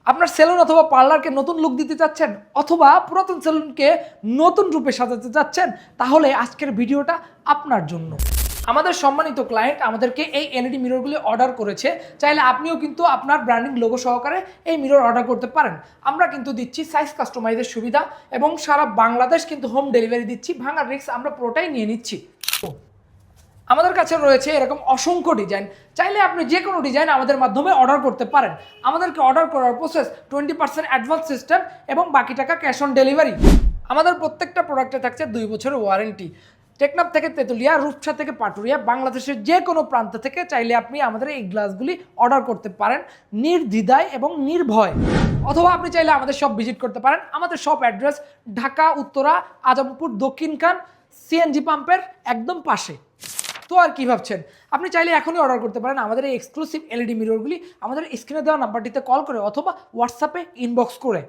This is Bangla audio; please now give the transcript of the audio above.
আপনার সেলুন অথবা পার্লারকে নতুন লুক দিতে চাচ্ছেন অথবা পুরাতন সেলুনকে নতুন রূপে সাজাতে চাচ্ছেন, তাহলে আজকের ভিডিওটা আপনার জন্য। আমাদের সম্মানিত ক্লায়েন্ট আমাদেরকে এই এলইডি মিররগুলি অর্ডার করেছে। চাইলে আপনিও কিন্তু আপনার ব্র্যান্ডিং লোগো সহকারে এই মিরর অর্ডার করতে পারেন। আমরা কিন্তু দিচ্ছি সাইজ কাস্টমাইজের সুবিধা এবং সারা বাংলাদেশ কিন্তু হোম ডেলিভারি দিচ্ছি। ভাঙার রিস্ক আমরা পুরোটাই নিয়ে নিচ্ছি। আমাদের কাছে রয়েছে এরকম অসংখ্য ডিজাইন। চাইলে আপনি যে কোনো ডিজাইন আমাদের মাধ্যমে অর্ডার করতে পারেন। আমাদেরকে অর্ডার করার প্রসেস 20% অ্যাডভান্স সিস্টেম এবং বাকি টাকা ক্যাশ অন ডেলিভারি। আমাদের প্রত্যেকটা প্রোডাক্টে থাকছে 2 বছরের ওয়ারেন্টি। টেকনাফ থেকে তেতুলিয়া, রূপসা থেকে পাটুরিয়া, বাংলাদেশের যে কোনো প্রান্ত থেকে চাইলে আপনি আমাদের এই গ্লাসগুলি অর্ডার করতে পারেন নির্দ্বিধায় এবং নির্ভয়। অথবা আপনি চাইলে আমাদের শপ ভিজিট করতে পারেন। আমাদের shop address Dhaka Uttara Azampur Dakshinkhan CNG পাম্পের একদম পাশে। তো আর কি ভাবছেন, আপনি চাইলে এখনই অর্ডার করতে পারেন আমাদের এই এক্সক্লুসিভ এলইডি মিররগুলি আমাদের স্ক্রিনে দেওয়া নাম্বারটিতে কল করে অথবা হোয়াটসঅ্যাপে ইনবক্স করে।